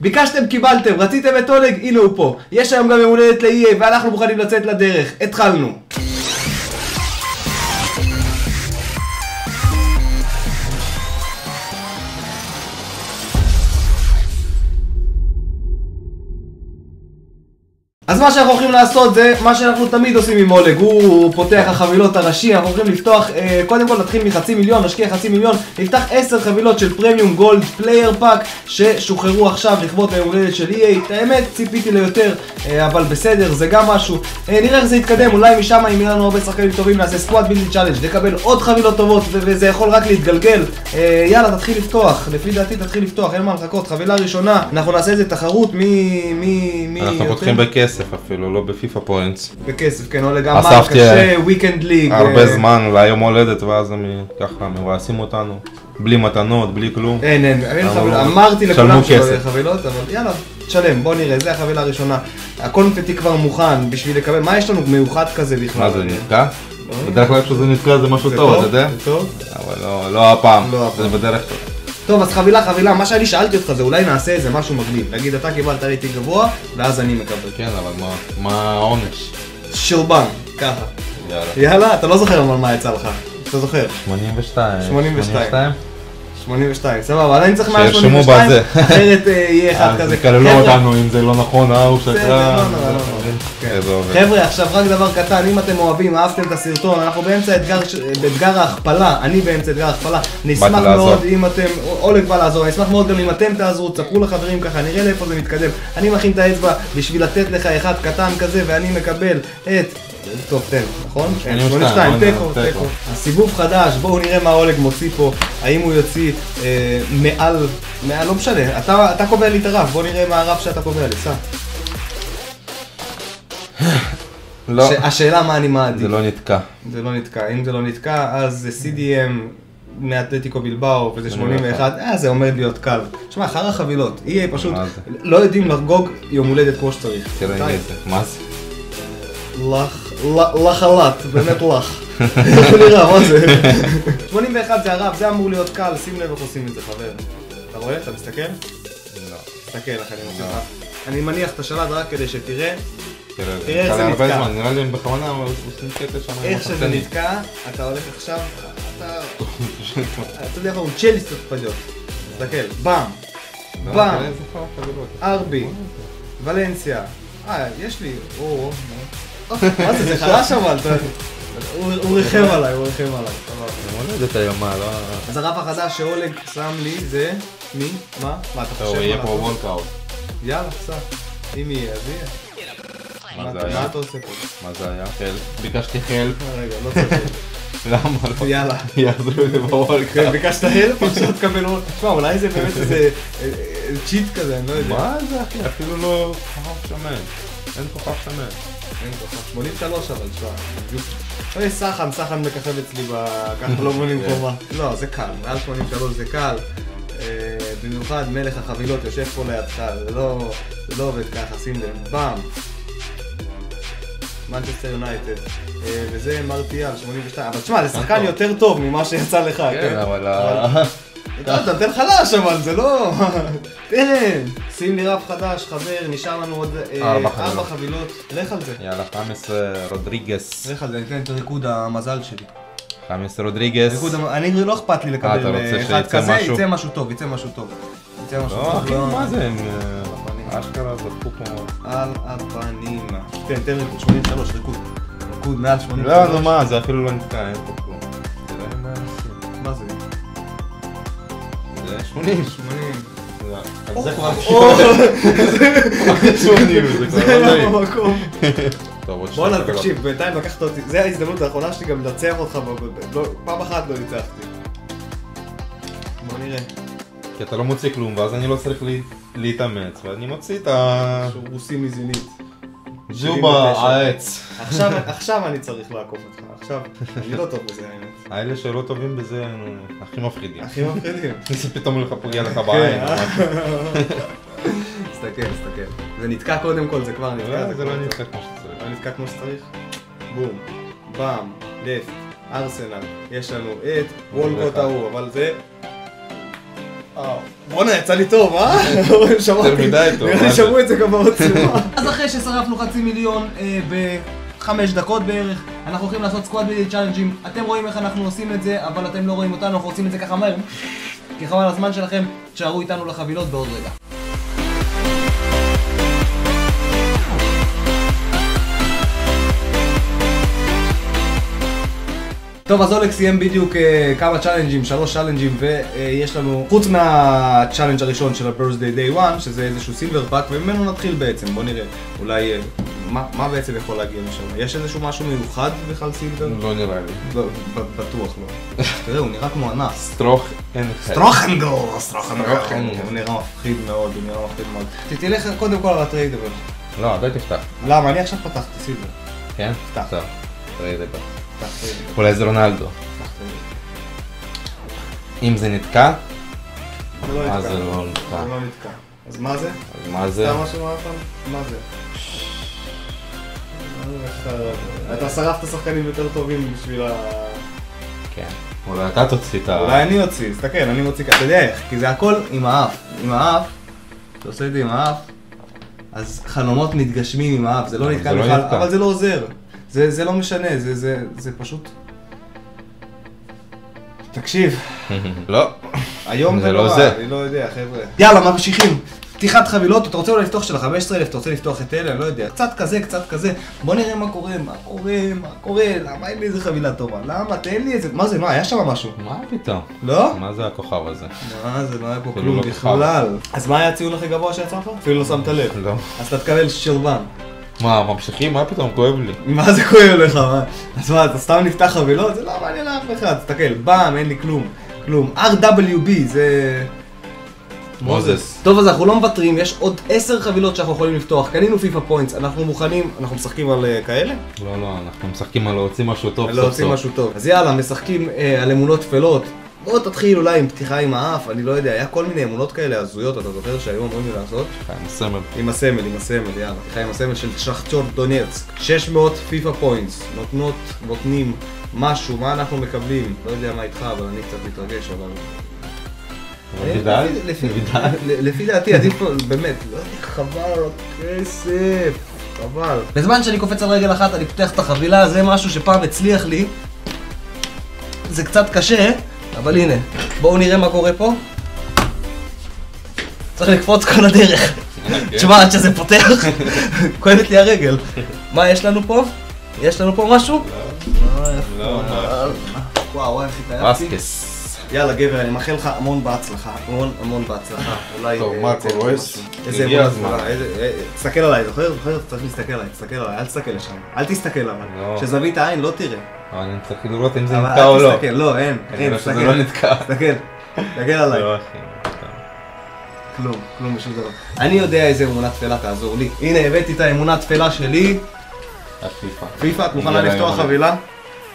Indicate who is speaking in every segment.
Speaker 1: ביקשתם, קיבלתם, רציתם את אולג, הנה הוא פה. יש היום גם יום הולדת ל-EA ואנחנו מוכנים לצאת לדרך. התחלנו. אז מה שאנחנו הולכים לעשות זה מה שאנחנו תמיד עושים עם אולג, הוא פותח החבילות הראשי, אנחנו הולכים לפתוח, קודם כל נתחיל מחצי מיליון, נשקיע חצי מיליון, נפתח 10 חבילות של פרמיום גולד פלייר פאק ששוחררו עכשיו לכבוד היום הולדת של EA. את האמת ציפיתי ליותר, אבל בסדר, זה גם משהו, נראה איך זה יתקדם, אולי משם אם יהיה לנו הרבה שחקנים טובים נעשה סקוואד בילדי צ'אלנג', נקבל עוד חבילות טובות וזה יכול רק להתגלגל. יאללה תתחיל לפתוח, לפי דעתי תתחיל לפתוח, אין מה לחכות. חבילה ראשונה, אנחנו נעשה איזה תחרות
Speaker 2: אנחנו פותחים בכסף אפילו, לא בפיפה פוינטס.
Speaker 1: בכסף, כן, או לגמרי קשה, וויקנד ליג.
Speaker 2: הרבה זמן, ליום הולדת, ואז הם ככה מבאסים אותנו. בלי מתנות, בלי כלום.
Speaker 1: אין חבילות, אמרתי לכולם שלא יהיה חבילות, אבל יאללה, תשלם, בוא נראה, זה החבילה הראשונה. הקונפטי כבר מוכן בשביל לקבל, מה יש לנו מיוחד כזה בכלל?
Speaker 2: מה זה נתקע? בדרך כלל כשזה נתקע זה משהו טוב, אתה יודע?
Speaker 1: זה טוב?
Speaker 2: אבל לא הפעם, זה בדרך טוב.
Speaker 1: טוב, אז חבילה, מה שאני שאלתי אותך זה אולי נעשה איזה משהו מגניב. נגיד, אתה קיבלת רייטינג גבוה, ואז אני מקבל.
Speaker 2: כן, אבל מה העונש?
Speaker 1: שרבן, ככה. יאללה, אתה לא זוכר אבל מה יצא לך. אתה זוכר? 82, סבבה, אבל אני צריך 182, אחרת יהיה אחד כזה.
Speaker 2: אז תקללו אותנו אם זה לא נכון, הוא שקרה.
Speaker 1: חבר'ה, עכשיו רק דבר קטן, אם אתם אוהבים, אהבתם את הסרטון, אנחנו באמצע אתגר ההכפלה, אני באמצע אתגר ההכפלה, נשמח מאוד אם אתם, אולג בא לעזור, נשמח מאוד גם אם אתם תעזרו, תספרו לחברים ככה, נראה לאיפה זה מתקדם. אני מכין את האצבע בשביל לתת לך אחד קטן כזה ואני מקבל את... טוב, תן, נכון? 82, תיקו. הסיבוב חדש, בואו נראה מה אולג מוציא פה, האם הוא יוציא מעל, לא משנה, אתה קובע לי את הרף, בואו נראה מה הרף שאתה קובע לי, סע.
Speaker 2: לא.
Speaker 1: השאלה מה אני מעדיף.
Speaker 2: זה לא נתקע.
Speaker 1: זה לא נתקע, אם זה לא נתקע, אז זה CDM מאתלטיקו בלבאו, וזה 81, זה עומד להיות קל. תשמע, אחר החבילות, EA פשוט לא יודעים לחגוג יום הולדת כמו שצריך.
Speaker 2: תראה לי את זה, מה זה?
Speaker 1: לחלט, באמת לח. איך נראה, מה זה? 81 זה הרב, זה אמור להיות קל, שים לב איך עושים את זה, חבר. אתה רואה? אתה מסתכל?
Speaker 2: לא.
Speaker 1: תסתכל, איך אני מוצא לך. אני מניח את השלט רק כדי שתראה.
Speaker 2: תראה
Speaker 1: איך זה נתקע.
Speaker 2: נראה לי בכוונה, אבל עושים קטע שם.
Speaker 1: איך שזה נתקע, אתה הולך עכשיו, אתה יודע איך הוא צ'ליסט התפדיות. תסתכל, באם. באם. ארבי. ולנסיה. יש לי. מה זה, זה חלש אבל, הוא ריחם עליי,
Speaker 2: זה מולד את היומה, לא...
Speaker 1: אז הרף החדש שאולג שם לי זה... מי? מה? מה אתה חושב?
Speaker 2: יהיה פה וולקאוט.
Speaker 1: יאללה, סע. אם יהיה, אז יהיה. מה אתה עושה פה?
Speaker 2: מה זה היה? חלפ. ביקשתי חלפ.
Speaker 1: רגע, לא צריך.
Speaker 2: למה לא?
Speaker 1: יאללה.
Speaker 2: יעזרו לי בוולקאוט.
Speaker 1: ביקשת חלפ? עכשיו תקבל עוד. תשמע, אולי זה באמת איזה צ'יט כזה, אני לא יודע.
Speaker 2: מה זה אחי? אפילו לא כוכב שמן. אין כוכב שמן.
Speaker 1: אין כוכב. 83 אבל, תשמע. אוי, סחן מככב אצלי ככה לא בונים קומה. לא, זה קל. מעל 83 זה קל. במיוחד מלך החבילות יושב פה לידך. זה לא עובד ככה, שים לב. באם. מנצ'סטר יונייטד. וזה מרטיאל 82. אבל תשמע, זה שחקן יותר טוב ממה שיצא לך.
Speaker 2: כן, אבל...
Speaker 1: אתה נותן חלש אבל, זה לא... תן! שים לי רף חדש, חבר, נשאר לנו עוד 4 חבילות. לך על זה.
Speaker 2: יאללה, חמאס רודריגס.
Speaker 1: לך על זה, אני אתן את ריקוד המזל שלי.
Speaker 2: חמאס רודריגס.
Speaker 1: אני לא אכפת לי לקבל אחד כזה, יצא משהו טוב.
Speaker 2: לא, אחי, מה זה? אשכרה זרקו פה...
Speaker 1: על הפנים. תן ריקוד, 83, ריקוד מעל 83.
Speaker 2: לא, מה, זה אפילו לא נתקע, אין פה כלום. תראה מה עושים.
Speaker 1: מה זה?
Speaker 2: זה 80. זה כבר 80, זה כבר לא נעים.
Speaker 1: במקום. בוא'נה, תקשיב, בינתיים לקחת אותי, זה ההזדמנות האחרונה שלי גם לנצח אותך, פעם אחת לא ניצחתי. בוא נראה.
Speaker 2: כי אתה לא מוציא כלום, ואז אני לא צריך להתאמץ, ואני מוציא את ה...
Speaker 1: רוסי מזינית.
Speaker 2: ז'ובה העץ.
Speaker 1: עכשיו אני צריך לעקוף אותך, עכשיו, אני לא טוב בזה האמת.
Speaker 2: האלה שלא טובים בזה, הכי מפחידים.
Speaker 1: הכי מפחידים.
Speaker 2: זה פתאום פוגע לך בעין.
Speaker 1: תסתכל. זה נתקע קודם כל, זה כבר נתקע.
Speaker 2: זה לא נתקע כמו שצריך.
Speaker 1: לא נתקע כמו שצריך? בום, באם, לפט, ארסנל, יש לנו את וולקוט ההוא, אבל זה... בוא'נה, יצא לי טוב,
Speaker 2: יותר מדי טוב.
Speaker 1: נראה לי שמעו את זה גם בעוצמה. אז אחרי ששרפנו 500,000 ב5 דקות בערך, אנחנו הולכים לעשות סקואד בידי צ'אלנג'ים. אתם רואים איך אנחנו עושים את זה, אבל אתם לא רואים אותנו, אנחנו עושים את זה ככה מהר. כי חבל הזמן שלכם, תשארו איתנו לחבילות בעוד רגע. טוב, אז אולג סיים בדיוק כמה צ'אלנג'ים, 3 צ'אלנג'ים, ויש לנו, חוץ מהצ'אלנג' הראשון של ה-Birthday Day 1, שזה איזשהו סילבר פאק, וממנו נתחיל בעצם. בוא נראה, אולי, מה בעצם יכול להגיע משם? יש איזשהו משהו מיוחד בכלל סילבר?
Speaker 2: לא נראה לי.
Speaker 1: בטוח לא. תראה, הוא נראה כמו אנס.
Speaker 2: סטרוכנגל.
Speaker 1: הוא נראה מפחיד מאוד, הוא נראה מפחיד מאוד. תלך קודם כל על הטריידבל.
Speaker 2: לא, די תפתח.
Speaker 1: למה? אני עכשיו פתחתי סילבר.
Speaker 2: כן?
Speaker 1: פתח.
Speaker 2: טריידבל. אולי זה רונלדו. אם זה נתקע? מה זה לא נתקע?
Speaker 1: זה לא נתקע. אז מה זה?
Speaker 2: אז מה זה?
Speaker 1: סתם משהו מאפן? מה זה? אתה שרפת שחקנים יותר טובים בשביל ה...
Speaker 2: כן. אולי אתה תוציא את ה...
Speaker 1: אולי אני אוציא, תסתכל, אני מוציא ככה. אתה יודע איך? כי זה הכל עם האף. עם האף, אתה עושה את זה עם האף, אז חלומות מתגשמים עם האף. זה לא נתקע בכלל, אבל זה לא עוזר. זה לא משנה, זה פשוט... תקשיב.
Speaker 2: לא.
Speaker 1: היום
Speaker 2: זה לא זה.
Speaker 1: אני לא יודע, חבר'ה. יאללה, ממשיכים. פתיחת חבילות, אתה רוצה אולי לפתוח של ה-15,000, אתה רוצה לפתוח את אלה, אני לא יודע. קצת כזה, קצת כזה. בוא נראה מה קורה, מה קורה. למה אין לי איזה חבילה טובה? למה? תן לי איזה... מה זה? מה? היה שם משהו?
Speaker 2: מה פתאום?
Speaker 1: לא?
Speaker 2: מה זה הכוכב הזה?
Speaker 1: זה לא היה פה כלום בכלל. אז מה היה הציון הכי גבוה שיצא לך? אפילו לא שמת לב.
Speaker 2: לא.
Speaker 1: אז אתה תקבל שרבן.
Speaker 2: מה, ממשיכים? מה פתאום? כואב לי.
Speaker 1: מה זה כואב לך? אז מה, אתה סתם נפתח חבילות? זה לא מעניין לאף אחד. תסתכל, באם, אין לי כלום. RWB זה...
Speaker 2: מוזס.
Speaker 1: טוב, אז אנחנו לא מוותרים, יש עוד 10 חבילות שאנחנו יכולים לפתוח. קנינו פיפה פוינטס, אנחנו מוכנים, אנחנו משחקים על כאלה?
Speaker 2: לא, אנחנו משחקים על להוציא משהו טוב סוף סוף.
Speaker 1: להוציא משהו טוב. אז יאללה, משחקים על אמונות תפלות. בוא תתחיל אולי עם פתיחה עם האף, אני לא יודע, היה כל מיני אמונות כאלה הזויות, אתה זוכר שהיו אומרים לי לעשות?
Speaker 2: עם הסמל.
Speaker 1: עם הסמל, יאללה. פתיחה עם הסמל של שכטר דונצק. 600 פיפה פוינטס, נותנים משהו, מה אנחנו מקבלים? לא יודע מה איתך, אבל אני קצת מתרגש, אבל... לפי דעתי, עדיף פה, באמת, לא יודע, חבל על הכסף, חבל. בזמן שאני קופץ על רגל אחת, אני פותח את החבילה, זה משהו שפעם הצליח לי. זה קצת קשה, אבל הנה, בואו נראה מה קורה פה. צריך לקפוץ כל הדרך. תשמע, עד שזה פותח, כואבת לי הרגל. מה יש לנו פה? יש לנו פה משהו?
Speaker 2: לא,
Speaker 1: וואו, איך התעייפתי.
Speaker 2: רסקס.
Speaker 1: יאללה גבר, אני מאחל לך המון בהצלחה, המון בהצלחה.
Speaker 2: טוב, מה קורס?
Speaker 1: איזה
Speaker 2: הגיע הזמן.
Speaker 1: תסתכל עליי, זוכר? צריך להסתכל עליי, תסתכל עליי, אל תסתכל לשם. אל תסתכל אבל, שזווית העין לא תראה.
Speaker 2: אני צריך לראות אם זה נתקע או לא.
Speaker 1: לא, אין,
Speaker 2: תסתכל. זה לא נתקע.
Speaker 1: תסתכל עליי. כלום בשום דבר. אני יודע איזה אמונה תפלה תעזור לי. הנה, הבאתי את האמונה תפלה שלי.
Speaker 2: הפיפה.
Speaker 1: פיפה, את מוכנה לפתוח חבילה?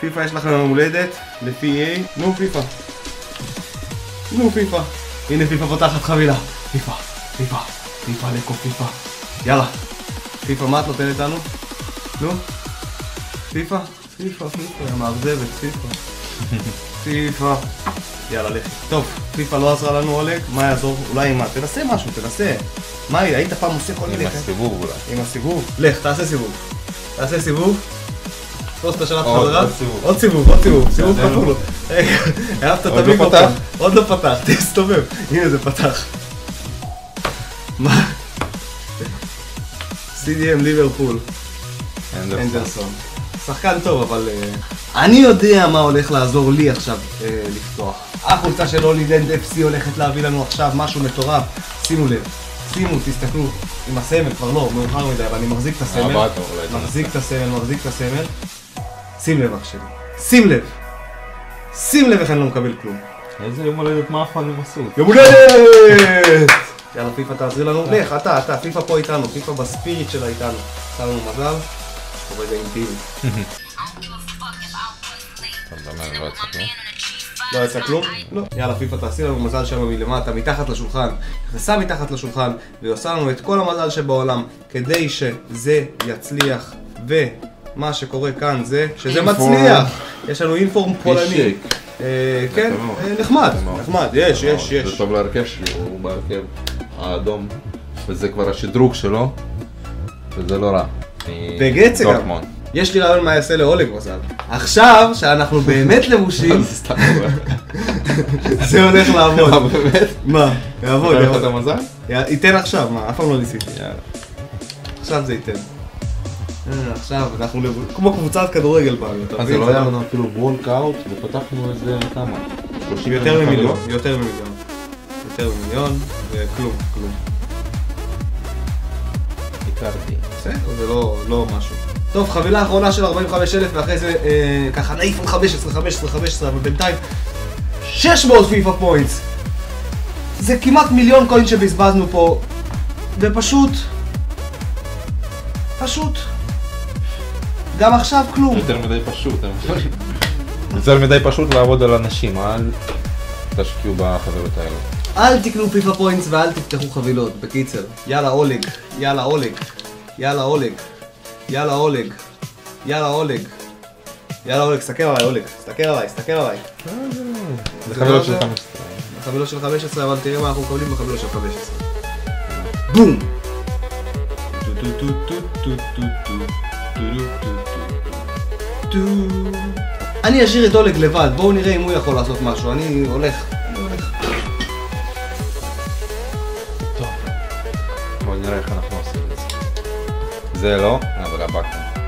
Speaker 1: פיפה, יש לכם יום הולדת, לפי A. נו פיפה. הנה פיפה פותחת חבילה. פיפה, לקו פיפה. יאללה. פיפה, מה את נותנת לנו? נו? פיפה, מערבבת, פיפה. יאללה, לכי. טוב, פיפה לא עזרה לנו אולג, מה יעזור? אולי מה? תנסה משהו, תנסה. מה, היית פעם עושה כל מיני...
Speaker 2: עם הסיבוב אולי.
Speaker 1: עם הסיבוב? לך, תעשה סיבוב. תפוס את השלט חברה. עוד סיבוב כפול. רגע, אהבת את המיקרופון. עוד לא פתח, תסתובב. הנה זה פתח. מה? CDM ליברפול. אנדרסון. שחקן טוב, אבל... אני יודע מה הולך לעזור לי עכשיו לפתוח. החולצה של הולילנד FC הולכת להביא לנו עכשיו משהו מטורף. שימו לב. תסתכלו. עם הסמל, כבר לא, מאוחר מדי, אבל אני מחזיק את הסמל. מחזיק את הסמל. שים לב אח שלי. שים לב איך אני לא מקבל כלום.
Speaker 2: איזה יום הולדת מאפן הם עשו?
Speaker 1: יום הולדת! יאללה פיפה תעזרי לנו. לך, אתה, פיפה פה איתנו, פיפה בספיריט שלה איתנו. עשה לנו מזל. קורא זה אינטימי. לא יצא כלום? לא. יאללה פיפה תעשי לנו מזל שם מלמטה, מתחת לשולחן. נכנסה מתחת לשולחן והיא עושה לנו את כל המזל שבעולם כדי שזה יצליח ומה שקורה כאן זה שזה מצליח. יש לנו אינפורם פולני. כן, נחמד, נחמד, יש.
Speaker 2: זה טוב להרכב שלי, הוא בהרכב האדום, וזה כבר השדרוג שלו, וזה לא רע.
Speaker 1: בגצה גם, יש לי רעיון מה יעשה לאולג מזל. עכשיו שאנחנו באמת לבושים, זה הולך לעבוד.
Speaker 2: באמת?
Speaker 1: מה? יעבוד,
Speaker 2: אתה יכול את המזל?
Speaker 1: ייתן עכשיו, מה? אף פעם לא ניסיתי. עכשיו זה ייתן. עכשיו אנחנו כמו קבוצת כדורגל פעם.
Speaker 2: אז זה לא היה לנו אפילו וולקאוט ופתחנו איזה כמה?
Speaker 1: יותר ממיליון. יותר ממיליון וכלום.
Speaker 2: הכרתי.
Speaker 1: זה לא משהו. טוב, חבילה האחרונה של 45,000 ואחרי זה ככה נעיף על 15, אבל בינתיים 600 פיפה פוינטס. זה כמעט מיליון קוין שבזבזנו פה, ופשוט, גם עכשיו כלום.
Speaker 2: יותר מדי פשוט לעבוד על אנשים, אל תשקיעו בחבילות האלה.
Speaker 1: אל תקנו פיפה פוינטס ואל תפתחו חבילות, בקיצר. יאללה אולג. סתכל עליי.
Speaker 2: זה חבילות של 15.
Speaker 1: חבילות של 15, אבל תראה מה אנחנו מקבלים בחבילות של 15. בום! אני אשאיר את אולג לבד, בואו נראה אם הוא יכול לעשות משהו, אני הולך.
Speaker 2: טוב, בואו נראה איך אנחנו עושים את זה. זה לא, אבל הבא כאן.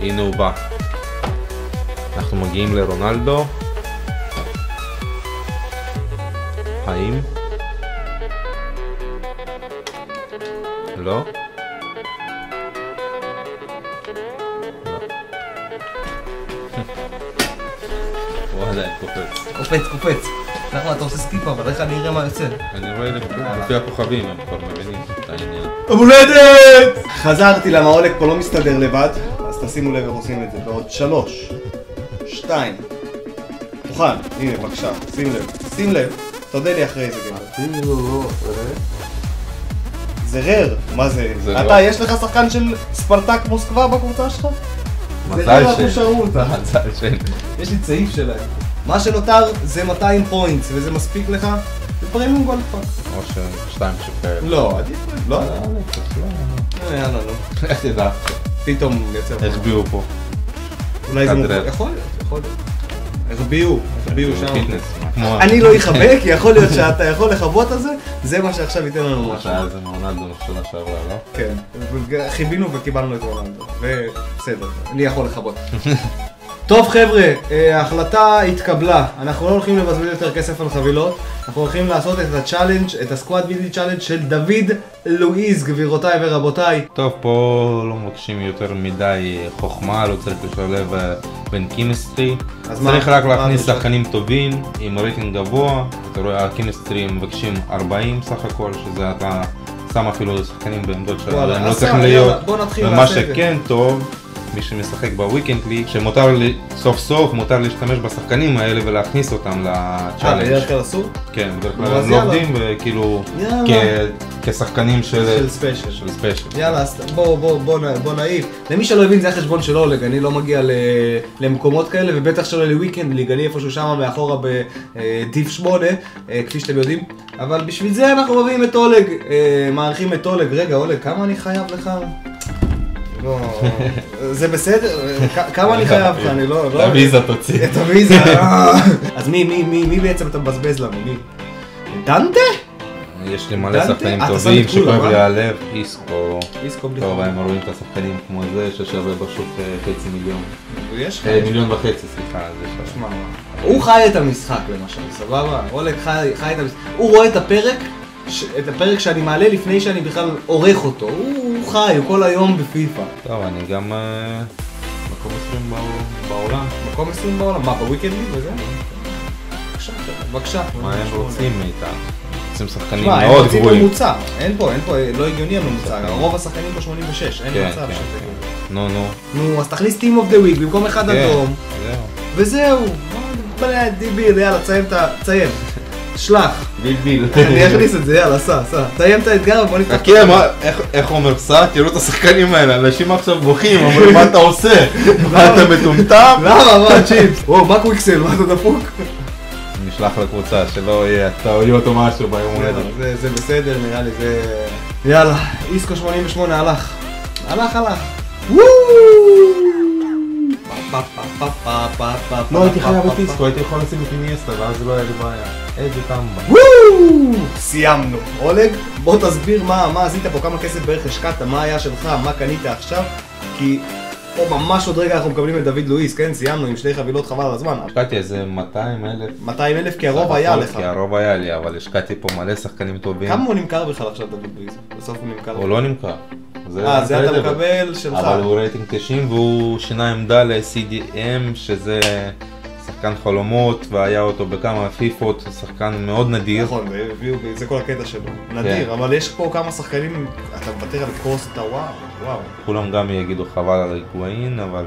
Speaker 2: הנה הוא בא. אנחנו מגיעים לרונלדו. האם? לא? הוא עדיין
Speaker 1: קופץ. נכון, אתה עושה סקיפ אבל איך אני אראה מה יוצא?
Speaker 2: אני רואה לפי הכוכבים, הם כבר מבינים את העניין.
Speaker 1: המולדת! חזרתי למה אולג פה לא מסתדר לבד, אז תשימו לב איך עושים את זה. בעוד 3, 2, תוכל, הנה בבקשה, שים לב, תודה לי אחרי זה גבר. זה רר, מה זה? אתה, יש לך שחקן של ספרטק מוסקבה בקבוצה שלך?
Speaker 2: מזל של.
Speaker 1: יש לי צעיף שלהם. מה שנותר זה 200 פוינטס, וזה מספיק לך? זה פרמיום גולד פאק.
Speaker 2: או שתיים שכאלה.
Speaker 1: לא, עדיף לא? יאללה, לא.
Speaker 2: איך תדע?
Speaker 1: פתאום יצר.
Speaker 2: החביאו פה.
Speaker 1: אולי זה מוכר. יכול להיות. החביאו שם.
Speaker 2: אני
Speaker 1: לא אחבא, כי יכול להיות שאתה יכול לחוות על זה, זה מה שעכשיו ייתן לנו משהו.
Speaker 2: היה זה רונלדו בשנה שעברה, לא?
Speaker 1: כן, חיבינו וקיבלנו את רונלדו, ובסדר, אני יכול לחוות. טוב חבר'ה, ההחלטה התקבלה, אנחנו לא הולכים לבזבז יותר כסף על חבילות, אנחנו הולכים לעשות את הצ'אלנג', את הסקואד בידי צ'אלנג' של דוד לואיז, גבירותיי ורבותיי.
Speaker 2: טוב, פה לא מבקשים יותר מדי חוכמה, לא צריך לשלב בין קימיסטרי. צריך רק להכניס שחקנים טובים, עם רייטינג גבוה. אתה רואה, הקימיסטרי מבקשים 40 סך הכל, שזה אתה שם אפילו שחקנים בעמדות שלהם, לא צריכים להיות. ומה שכן טוב, מי שמשחק בוויקנדלי, שמותר לי, סוף סוף מותר להשתמש בשחקנים האלה ולהכניס אותם לצ'אלנג'.
Speaker 1: בדרך כלל אסור?
Speaker 2: כן, בדרך כלל הם לא עובדים וכאילו כשחקנים של ספיישל.
Speaker 1: יאללה, בוא נעיף. למי שלא הבין זה החשבון של אולג, אני לא מגיע למקומות כאלה ובטח שלא לוויקנדלי, אני איפשהו שם מאחורה בדיף 8, כפי שאתם יודעים. אבל בשביל זה אנחנו מביאים את אולג, מעריכים את אולג. רגע אולג, כמה אני חייב לך? זה בסדר, כמה אני חייב לך, אני לא...
Speaker 2: את הוויזה תוציא.
Speaker 1: את הוויזה, אז מי בעצם אתה מבזבז לנו? מי? דנטה?
Speaker 2: יש לי מלא שחקנים טובים שכואב לי הלב, איסקו. טוב, הם רואים את השחקנים כמו זה ששווה בשוק חצי מיליון. מיליון וחצי, סליחה.
Speaker 1: הוא חי את המשחק למשל, סבבה? אולג חי את המשחק. הוא רואה את הפרק שאני מעלה לפני שאני בכלל עורך אותו. הוא חי, הוא כל היום בפיפה.
Speaker 2: טוב, אני גם מקום 20 בעולם.
Speaker 1: מקום 20 בעולם? מה, בוויקנדלי וזה? בבקשה.
Speaker 2: מה הם רוצים מאיתה? רוצים שחקנים
Speaker 1: מאוד
Speaker 2: גבוהים.
Speaker 1: הם רוצים ממוצע. אין פה, לא הגיוני הממוצע. רוב השחקנים פה 86, אין מצב שזה. נו, אז תכניס Team of the Week במקום אחד אדום. וזהו. יאללה, תסיים. שלח.
Speaker 2: ביל.
Speaker 1: אני אכניס את זה, יאללה, סע. תיים את האתגר ובוא נפתח.
Speaker 2: איך אומר סע? תראו את השחקנים האלה, אנשים עכשיו בוכים, אומרים מה אתה עושה? מה אתה מטומטם?
Speaker 1: למה? מה צ'יפס? מה קוויקסל? מה אתה דפוק?
Speaker 2: נשלח לקבוצה, שלא יהיה טעויות או משהו ביום הולדת.
Speaker 1: זה בסדר, נראה לי זה... יאללה, איסקו 88 הלך.
Speaker 2: לא הייתי חייב את איסקו, הייתי יכול לשים את איניאסטה ואז לא היה לי בעיה. איזה טמבה.
Speaker 1: סיימנו. אולג, בוא תסביר מה עשית פה, כמה כסף בערך השקעת, מה היה שלך, מה קנית עכשיו, כי ממש עוד רגע אנחנו מקבלים את דוד לואיס, כן? סיימנו עם 2 חבילות חבל על הזמן.
Speaker 2: השקעתי איזה 200,000.
Speaker 1: 200,000 כי הרוב היה לך.
Speaker 2: כי הרוב היה לי, אבל השקעתי פה מלא שחקנים טובים.
Speaker 1: כמה הוא נמכר בכלל עכשיו דוד לואיס? בסוף הוא נמכר.
Speaker 2: הוא לא נמכר.
Speaker 1: זה אתה מקבל שלך.
Speaker 2: אבל הוא רייטינג 90 והוא שינה עמדה ל-CDM שזה שחקן חלומות והיה אותו בכמה פיפות, שחקן מאוד נדיר.
Speaker 1: נכון, זה כל הקטע שלו. נדיר, אבל יש פה כמה שחקנים, אתה מוותר על קרוס, אתה וואו.
Speaker 2: כולם גם יגידו חבל על היגואין, אבל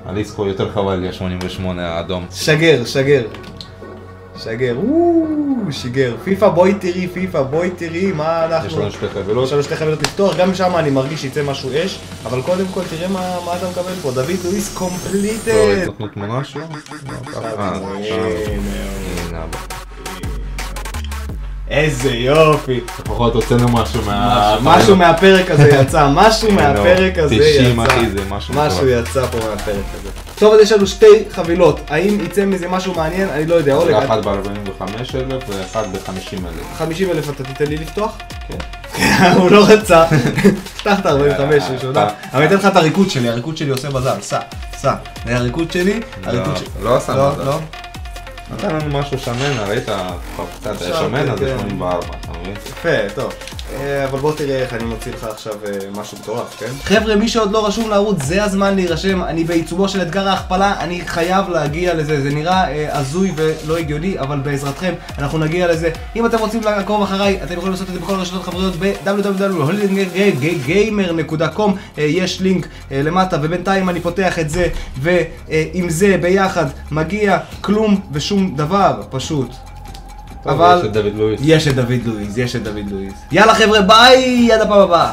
Speaker 2: על איסקו יותר חבל לי 88 האדום.
Speaker 1: שגר. שיגר. פיפה בואי תראי מה אנחנו...
Speaker 2: יש לנו 2 חבילות.
Speaker 1: יש לנו 2 חבילות לפתוח, גם שם אני מרגיש שיצא משהו אש, אבל קודם כל תראה מה אתה מקבל פה, דוד לואיס קומפליטד.
Speaker 2: נתנו תמונה שלו?
Speaker 1: איזה יופי.
Speaker 2: לפחות הוצאנו
Speaker 1: משהו מהפרק הזה יצא, משהו יצא פה מהפרק הזה. טוב, אז יש לנו 2 חבילות, האם יצא מזה משהו מעניין? אני לא יודע, אולג.
Speaker 2: אחד ב-45,000 ואחד ב-50,000.
Speaker 1: 50,000 אתה תיתן לי לפתוח?
Speaker 2: כן.
Speaker 1: הוא לא רצה. פתח את ה-45 ראשונה. אבל אני אתן לך את הריקוד שלי, הריקוד שלי עושה בזל, סע. זה הריקוד שלי.
Speaker 2: לא עשה מזל. נתן לנו משהו שמן, ראית קצת שמן, אז זה 84, אתה מבין?
Speaker 1: יפה, טוב. אבל בוא תראה איך אני מוציא לך עכשיו משהו מטורף, כן? חבר'ה, מי שעוד לא רשום לערוץ, זה הזמן להירשם. אני בעיצומו של אתגר ההכפלה, אני חייב להגיע לזה. זה נראה הזוי ולא הגיוני, אבל בעזרתכם אנחנו נגיע לזה. אם אתם רוצים לעקוב אחריי, אתם יכולים לעשות את זה בכל הרשתות החברתיות ב-www.holidaygamer.com. יש לינק למטה, ובינתיים אני פותח את זה, ועם זה ביחד מגיע כלום ושום דבר, פשוט. אבל
Speaker 2: יש את דוד לואיס.
Speaker 1: יש את דוד לואיס. יאללה חבר'ה, ביי, עד הפעם הבאה.